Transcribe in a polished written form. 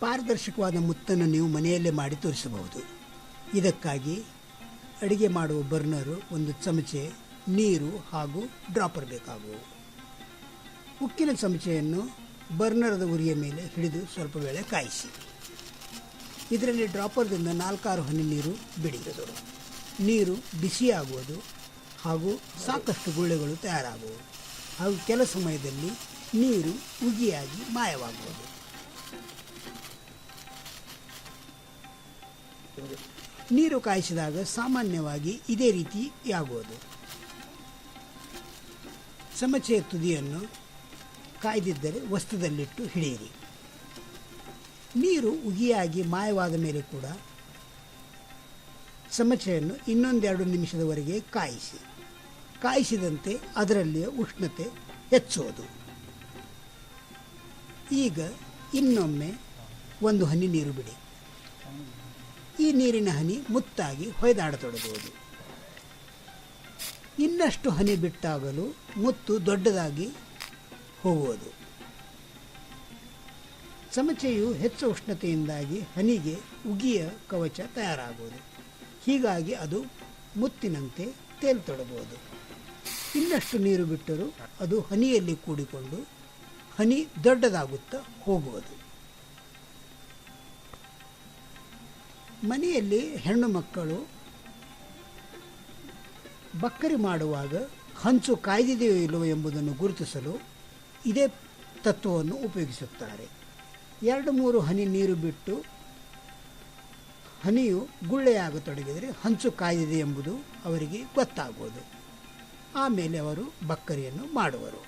ಪಾರದರ್ಶಕವಾದ ಮುತ್ತನ್ನು ನೀವು ಮನೆಯಲ್ಲೇ ಮಾಡಿ ತೋರಿಸಬಹುದು. ಇದಕ್ಕಾಗಿ ಅಡಿಗೆ ಮಾಡುವ ಬರ್ನರು, ಒಂದು ಚಮಚೆ, ನೀರು ಹಾಗೂ ಡ್ರಾಪರ್ ಬೇಕಾಗುವು. ಉಕ್ಕಿನ ಚಮಚೆಯನ್ನು ಬರ್ನರದ ಉರಿಯ ಮೇಲೆ ಹಿಡಿದು ಸ್ವಲ್ಪ ವೇಳೆ ಕಾಯಿಸಿ. ಇದರಲ್ಲಿ ಡ್ರಾಪರ್ದಿಂದ 4-6 ಹನಿ ನೀರು ಬಿಡಿಯುವುದು. ನೀರು ಬಿಸಿಯಾಗುವುದು ಹಾಗೂ ಸಾಕಷ್ಟು ಗುಳ್ಳೆಗಳು ತಯಾರಾಗುವುದು ಹಾಗೂ ಕೆಲ ಸಮಯದಲ್ಲಿ ನೀರು ಉಗಿಯಾಗಿ ಮಾಯವಾಗುವುದು. ನೀರು ಕಾಯಿಸಿದಾಗ ಸಾಮಾನ್ಯವಾಗಿ ಇದೇ ರೀತಿಯಾಗುವುದು. ಚಮಚೆಯ ತುದಿಯನ್ನು ಕಾಯ್ದಿದ್ದರೆ ವಸ್ತುದಲ್ಲಿಟ್ಟು ಹಿಡಿಯಿರಿ. ನೀರು ಉಗಿಯಾಗಿ ಮಾಯವಾದ ಮೇಲೆ ಕೂಡ ಚಮಚೆಯನ್ನು 1-2 ನಿಮಿಷದವರೆಗೆ ಕಾಯಿಸಿ. ಕಾಯಿಸಿದಂತೆ ಅದರಲ್ಲಿಯ ಉಷ್ಣತೆ ಹೆಚ್ಚುವುದು. ಈಗ ಇನ್ನೊಮ್ಮೆ 1 ಹನಿ ನೀರು ಬಿಡಿ. ಈ ನೀರಿನ ಹನಿ ಮುತ್ತಾಗಿ ಹೊಯ್ದಾಡತೊಡಗುವುದು. ಇನ್ನಷ್ಟು ಹನಿ ಬಿಟ್ಟಾಗಲೂ ಮುತ್ತು ದೊಡ್ಡದಾಗಿ ಹೋಗುವುದು. ಚಮಚೆಯು ಹೆಚ್ಚು ಉಷ್ಣತೆಯಿಂದಾಗಿ ಹನಿಗೆ ಉಗಿಯ ಕವಚ ತಯಾರಾಗುವುದು. ಹೀಗಾಗಿ ಅದು ಮುತ್ತಿನಂತೆ ತೇಲ್ತೊಡಗುವುದು. ಇನ್ನಷ್ಟು ನೀರು ಬಿಟ್ಟರೂ ಅದು ಹನಿಯಲ್ಲಿ ಕೂಡಿಕೊಂಡು ಹನಿ ದೊಡ್ಡದಾಗುತ್ತಾ ಹೋಗುವುದು. ಮನೆಯಲ್ಲಿ ಹೆಣ್ಣು ಮಕ್ಕಳು ಬಕ್ಕರಿ ಮಾಡುವಾಗ ಹಂಚು ಕಾಯ್ದಿದೆಯೋ ಇಲ್ಲವೋ ಎಂಬುದನ್ನು ಗುರುತಿಸಲು ಇದೇ ತತ್ವವನ್ನು ಉಪಯೋಗಿಸುತ್ತಾರೆ. 2-3 ಹನಿ ನೀರು ಬಿಟ್ಟು ಹನಿಯು ಗುಳ್ಳೆಯಾಗತೊಡಗಿದರೆ ಹಂಚು ಕಾಯ್ದಿದೆ ಎಂಬುದು ಅವರಿಗೆ ಗೊತ್ತಾಗುವುದು. ಆಮೇಲೆ ಅವರು ಬಕ್ಕರಿಯನ್ನು ಮಾಡುವರು.